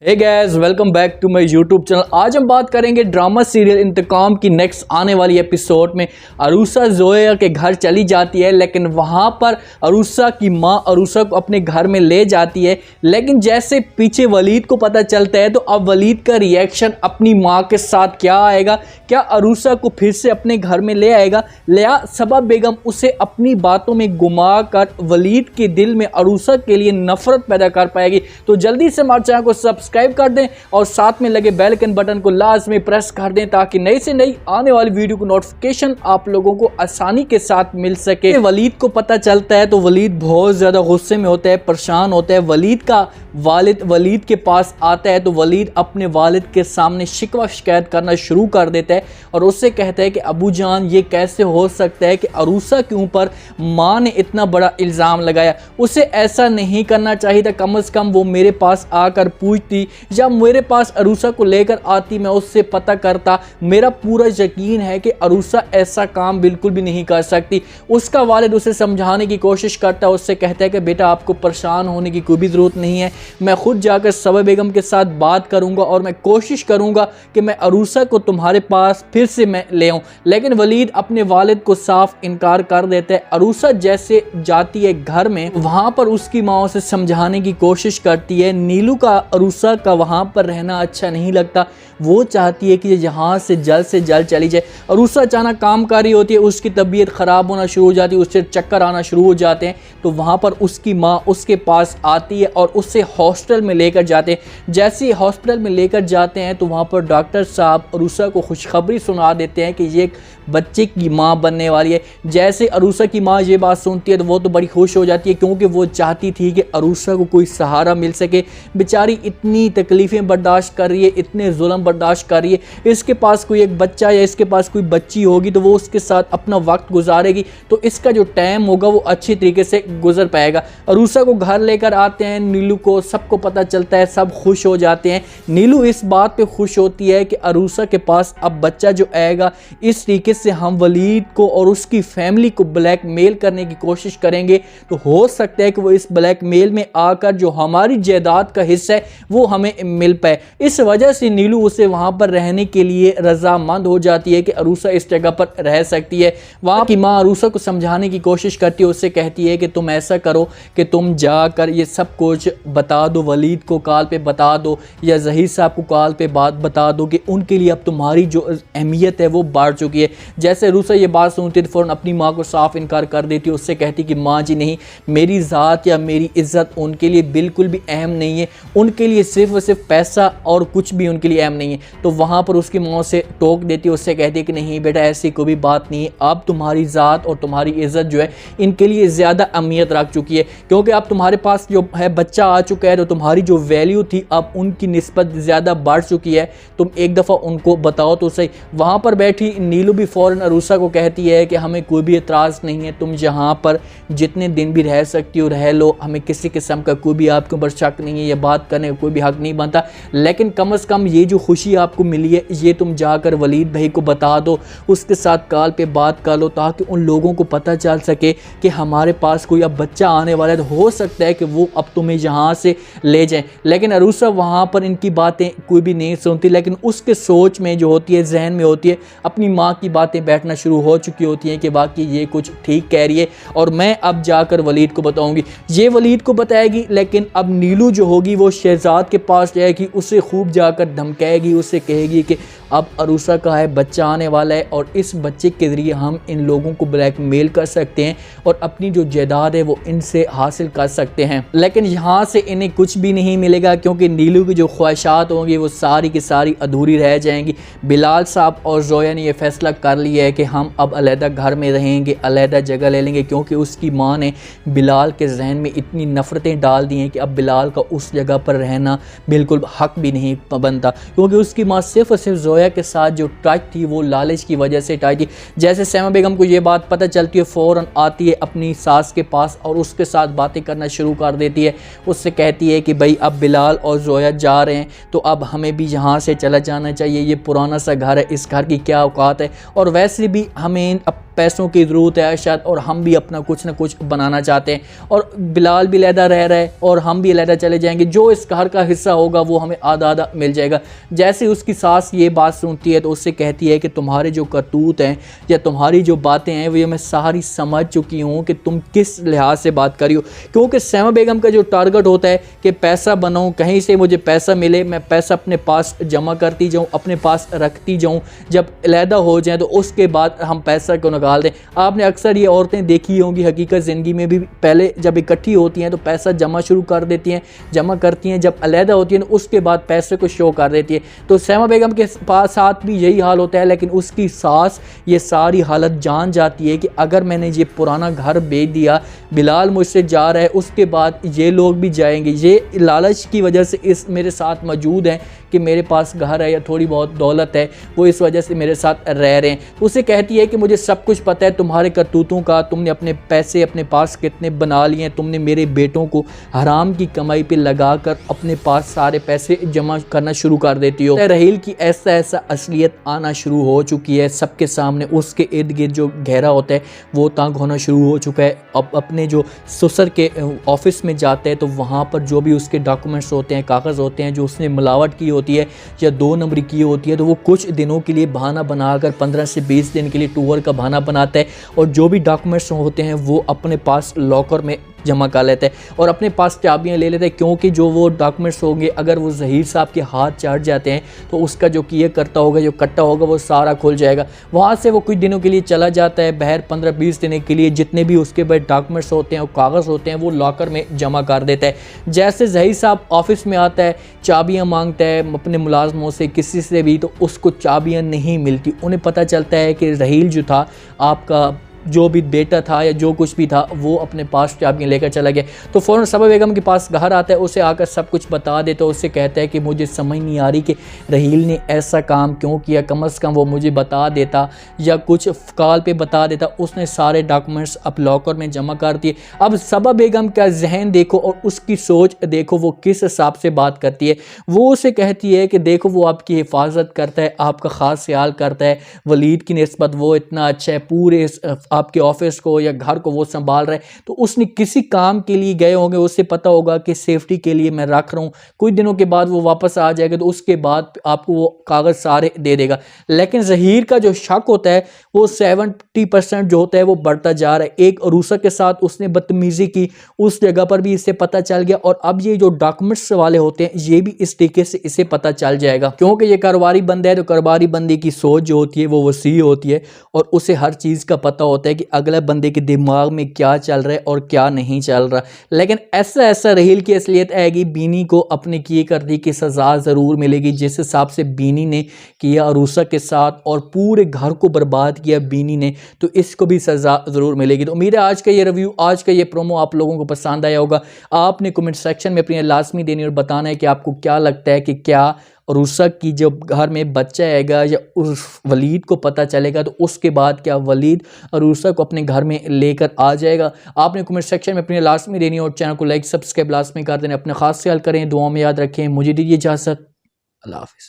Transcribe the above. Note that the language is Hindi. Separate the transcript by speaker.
Speaker 1: Hey guys, welcome back to my YouTube channel. आज हम बात करेंगे ड्रामा सीरियल इंतकाम की नेक्स्ट आने वाली एपिसोड में। अरूसा जोया के घर चली जाती है, लेकिन वहां पर अरूसा की मां अरूसा को अपने घर में ले जाती है। लेकिन जैसे पीछे वलीद को पता चलता है, तो अब वलीद का रिएक्शन अपनी मां के साथ क्या आएगा? क्या अरूसा को फिर से अपने घर में ले आएगा, या सबा बेगम उसे अपनी बातों में घुमा कर वलीद के दिल में अरूसा के लिए नफरत पैदा कर पाएगी? तो जल्दी से हमारे चैनल को सब्सक्राइब कर दें और साथ में लगे बेल आइकन बटन को लाजमी प्रेस कर दें, ताकि नई से नई आने वाली वीडियो को नोटिफिकेशन आप लोगों को आसानी के साथ मिल सके। वलीद को पता चलता है तो वलीद बहुत ज्यादा गुस्से में होता है, परेशान होता है। वलीद का वालिद वलीद के पास आता है तो वलीद अपने वालिद के सामने शिकवा शिकायत करना शुरू कर देता है और उससे कहता है कि अबू जान, ये कैसे हो सकता है कि अरूसा के ऊपर माँ ने इतना बड़ा इल्ज़ाम लगाया? उसे ऐसा नहीं करना चाहिए था। कम से कम वो मेरे पास आकर पूछती या मेरे पास अरूसा को लेकर आती, मैं उससे पता करता। मेरा पूरा यकीन है कि अरूसा ऐसा काम बिल्कुल भी नहीं कर सकती। उसका वालिद उसे समझाने की कोशिश करता है, उससे कहता है कि बेटा, आपको परेशान होने की कोई भी ज़रूरत नहीं है। मैं खुद जाकर सबा बेगम के साथ बात करूंगा और मैं कोशिश करूंगा कि मैं अरूसा को तुम्हारे पास फिर से मैं ले आऊं। लेकिन वलीद अपने वालिद को साफ इनकार कर देता है। अरूसा जैसे जाती है घर में, वहां पर उसकी माँ उसे समझाने की कोशिश करती है। नीलू का अरूसा का वहां पर रहना अच्छा नहीं लगता, वो चाहती है कि यहाँ से जल्द चली जाए। अरूसा अचानक काम कर रही होती है, उसकी तबीयत ख़राब होना शुरू हो जाती है, उससे चक्कर आना शुरू हो जाते हैं। तो वहाँ पर उसकी माँ उसके पास आती है और उससे हॉस्पिटल में लेकर जाते हैं। जैसे ही हॉस्पिटल में लेकर जाते हैं तो वहाँ पर डॉक्टर साहब अरूसा को खुशखबरी सुना देते हैं कि ये एक बच्चे की माँ बनने वाली है। जैसे अरूसा की माँ ये बात सुनती है तो वो तो बड़ी खुश हो जाती है, क्योंकि वो चाहती थी कि अरूसा को कोई सहारा मिल सके। बेचारी इतनी तकलीफ़ें बर्दाश्त कर रही है, इतने जुल्म बर्दाश्त कर रही है। इसके पास कोई एक बच्चा या इसके पास कोई बच्ची होगी तो वो उसके साथ अपना वक्त गुजारेगी, तो इसका जो टाइम होगा वो अच्छी तरीके से गुजर पाएगा। अरूसा को घर लेकर आते हैं, नीलू को सबको पता चलता है, सब खुश हो जाते हैं। नीलू इस बात पे खुश होती है कि अरूसा के पास अब बच्चा जो आएगा, इस तरीके से हम वलीद को और उसकी फैमिली को ब्लैकमेल करने की कोशिश करेंगे तो हो सकता है कि वो इस ब्लैकमेल में आकर जो हमारी जायदाद का हिस्सा है वो हमें मिल पाए। इस वजह से नीलू उसे वहां पर रहने के लिए रजामंद हो जाती है कि अरूसा इस जगह पर रह सकती है। वहां की माँ अरूसा को समझाने की कोशिश करती है, उससे कहती है कि तुम ऐसा करो कि तुम जाकर ये सब कुछ बता दो, वलीद को कॉल पे बता दो या जहीर साहब को कॉल पे बात बता दो कि उनके लिए अब तुम्हारी जो अहमियत है वो बढ़ चुकी है। जैसे अरूसा ये बात सुनती है तो फ़ौरन अपनी माँ को साफ इनकार कर देती है, उससे कहती कि माँ जी नहीं, मेरी ज़ात या मेरी इज़्ज़त उनके लिए बिल्कुल भी अहम नहीं है, उनके लिए सिर्फ और सिर्फ पैसा और कुछ भी उनके लिए अहम नहीं है। तो वहाँ पर उसकी माँ से टोक देती है, उससे कहती है कि नहीं बेटा, ऐसी कोई भी बात नहीं है, अब तुम्हारी ज़ात और तुम्हारी इज़्ज़त जो है इनके लिए ज़्यादा अहमियत रख चुकी है, क्योंकि अब तुम्हारे पास जो है बच्चा आ चुका है, तो तुम्हारी जो वैल्यू थी अब उनकी निस्बत ज़्यादा बढ़ चुकी है। तुम एक दफ़ा उनको बताओ तो सही। वहाँ पर बैठी नीलू भी फ़ौरन अरूसा को कहती है कि हमें कोई भी एतराज़ नहीं है, तुम जहाँ पर जितने दिन भी रह सकती हो रह लो, हमें किसी किस्म का कोई भी आपके ऊपर शक नहीं है, ये बात करने का कोई भी हक नहीं बनता। लेकिन कम से कम ये जो खुशी आपको मिली है, ये तुम जाकर वलीद भाई को बता दो, उसके साथ कॉल पे बात कर लो, ताकि उन लोगों को पता चल सके कि हमारे पास कोई अब बच्चा आने वाला है, तो हो सकता है कि वो अब तुम्हें यहाँ से ले जाएं। लेकिन अरूसा वहाँ पर इनकी बातें कोई भी नहीं सुनती, लेकिन उसके सोच में जो होती है, जहन में होती है, अपनी माँ की बातें बैठना शुरू हो चुकी होती हैं कि वाकई ये कुछ ठीक कह रही है और मैं अब जाकर वलीद को बताऊंगी। ये वलीद को बताएगी, लेकिन अब नीलू जो होगी वो शहजाद के पास जाएगी, उसे खूब जाकर धमकाएगी, उससे कहेगी कि अब अरूसा का है बच्चा आने वाला है और इस बच्चे के ज़रिए हम इन लोगों को ब्लैकमेल कर सकते हैं और अपनी जो जायदाद है वो इनसे हासिल कर सकते हैं। लेकिन यहाँ से इन्हें कुछ भी नहीं मिलेगा, क्योंकि नीलू की जो ख्वाहिशात होंगी वो सारी की सारी अधूरी रह जाएंगी। बिलाल साहब और जोया ने यह फैसला कर लिया है कि हम अब अलहदा घर में रहेंगे, अलहदा जगह ले लेंगे, क्योंकि उसकी माँ ने बिलाल के जहन में इतनी नफ़रतें डाल दी हैं कि अब बिलाल का उस जगह पर रहना बिल्कुल हक भी नहीं बनता, क्योंकि उसकी माँ सिर्फ और सिर्फ जोया के साथ जो टच थी वो लालच की वजह से टच थी। जैसे सैमा बेगम को ये बात पता चलती है, फ़ौरन आती है अपनी सास के पास और उसके साथ बातें करना शुरू कर देती है। उससे कहती है कि भाई अब बिलाल और जोया जा रहे हैं तो अब हमें भी यहाँ से चला जाना चाहिए, ये पुराना सा घर है, इस घर की क्या औकात है, और वैसे भी हमें पैसों की ज़रूरत है शायद, और हम भी अपना कुछ ना कुछ बनाना चाहते हैं, और बिलाल भी अलहदा रह रहा है और हम भी अलहदा चले जाएंगे, जो इस घर का हिस्सा होगा वो हमें आधा आधा मिल जाएगा। जैसे उसकी सास ये बात सुनती है तो उससे कहती है कि तुम्हारे जो करतूत हैं या तुम्हारी जो बातें हैं वो मैं सारी समझ चुकी हूँ कि तुम किस लिहाज से बात कर रही हो, क्योंकि सैमा बेगम का जो टारगेट होता है कि पैसा बनाऊँ, कहीं से मुझे पैसा मिले, मैं पैसा अपने पास जमा करती जाऊँ, अपने पास रखती जाऊँ, जब अलहदा हो जाए तो उसके बाद हम पैसा क्यों निकाल दें। आपने अक्सर ये औरतें देखी होंगी हकीकत ज़िंदगी में भी, पहले जब इकट्ठी होती हैं तो पैसा जमा शुरू कर देती हैं, जमा करती हैं, जब अलहदा होती हैं तो उसके बाद पैसे को शो कर देती है। तो सैमा बेगम के पास साथ भी यही हाल होता है, लेकिन उसकी सास ये सारी हालत जान जाती है कि अगर मैंने ये पुराना घर बेच दिया, बिलाल मुझसे जा रहा है, उसके बाद ये लोग भी जाएंगे, ये लालच की वजह से इस मेरे साथ मौजूद हैं कि मेरे पास घर है या थोड़ी बहुत दौलत है, वो इस वजह से मेरे साथ रह रहे हैं। तो उसे कहती है कि मुझे सब कुछ पता है तुम्हारे करतूतों का, तुमने अपने पैसे अपने पास कितने बना लिए हैं, तुमने मेरे बेटों को हराम की कमाई पे लगाकर अपने पास सारे पैसे जमा करना शुरू कर देती हो। रहील की ऐसा ऐसा असलियत आना शुरू हो चुकी है सबके सामने, उसके इर्द गिर्द जो घेरा होता है वो तंग होना शुरू हो चुका है। अब अपने जो ससुर के ऑफिस में जाते हैं तो वहाँ पर जो भी उसके डॉक्यूमेंट्स होते हैं, कागज़ होते हैं, जो उसने मिलावट की होती है या 2 नंबरी की होती है, तो वो कुछ दिनों के लिए बहाना बनाकर 15 से 20 दिन के लिए टूर का बहाना बनाता है, और जो भी डॉक्यूमेंट्स होते हैं वो अपने पास लॉकर में जमा कर लेते हैं और अपने पास चाबियां ले लेते हैं, क्योंकि जो वो डॉक्यूमेंट्स होंगे अगर वो ज़हीर साहब के हाथ चढ़ जाते हैं तो उसका जो किए करता होगा, जो कट्टा होगा, वो सारा खुल जाएगा। वहाँ से वो कुछ दिनों के लिए चला जाता है बहर, 15-20 दिन के लिए, जितने भी उसके बाद डॉक्यूमेंट्स होते हैं और कागज़ होते हैं वो लॉकर में जमा कर देता है। जैसे ज़हीर साहब ऑफिस में आता है, चाबियाँ मांगता है अपने मुलाजमों से, किसी से भी, तो उसको चाबियाँ नहीं मिलती। उन्हें पता चलता है कि रहील जो था, आपका जो भी बेटा था या जो कुछ भी था, वो अपने पास चाबियाँ लेकर चला गया। तो फ़ौरन सबा बेगम के पास घर आता है, उसे आकर सब कुछ बता दे, तो उससे कहता है कि मुझे समझ नहीं आ रही कि रहील ने ऐसा काम क्यों किया, कम से कम वो मुझे बता देता या कुछ कॉल पे बता देता। उसने सारे डॉक्यूमेंट्स अब लॉकर में जमा कर दिए। अब सबा बेगम का जहन देखो और उसकी सोच देखो, वो किस हिसाब से बात करती है। वो उसे कहती है कि देखो वो आपकी हिफाजत करता है, आपका ख़ास ख्याल करता है, वलीद की निस्बत वो इतना अच्छा है, पूरे आपके ऑफिस को या घर को वो संभाल रहा है, तो उसने किसी काम के लिए गए होंगे, उससे पता होगा कि सेफ्टी के लिए मैं रख रहा हूँ, कुछ दिनों के बाद वो वापस आ जाएगा, तो उसके बाद आपको वो कागज़ सारे दे देगा। लेकिन ज़हीर का जो शक होता है वो 70% जो होता है वो बढ़ता जा रहा है। एक अरूसा के साथ उसने बदतमीज़ी की, उस जगह पर भी इससे पता चल गया, और अब ये जो डॉक्यूमेंट्स वाले होते हैं ये भी इस तरीके से इसे पता चल जाएगा, क्योंकि ये कारोबारी बंदा है, तो कारोबारी बंदे की सोच जो होती है वो वसी होती है और उसे हर चीज़ का पता होता है कि अगले बंदे के दिमाग में क्या चल रहा है और क्या नहीं चल रहा। लेकिन ऐसा रहील की असलियत आएगी, बीनी को अपने किए करने की सज़ा ज़रूर मिलेगी, जिस हिसाब से बीनी ने किया अरूसा के साथ और पूरे घर को बर्बाद किया बीनी ने, तो इसको भी सज़ा ज़रूर मिलेगी। तो उम्मीद है आज का ये रिव्यू, आज का ये प्रोमो आप लोगों को पसंद आया होगा। आपने कमेंट सेक्शन में अपनी लाजमी देनी और बताना है कि आपको क्या लगता है कि क्या अरूसा की जब घर में बच्चा आएगा या उस वलीद को पता चलेगा तो उसके बाद क्या वलीद अरूसा को अपने घर में लेकर आ जाएगा। आपने कमेंट सेक्शन में अपनी लाजमी देनी और चैनल को लाइक सब्सक्राइब लाजमी कर देना। अपना खास ख्याल करें, दुआ में याद रखें। मुझे दीजिए इजाज़त। अल्लाह हाफ़िज़।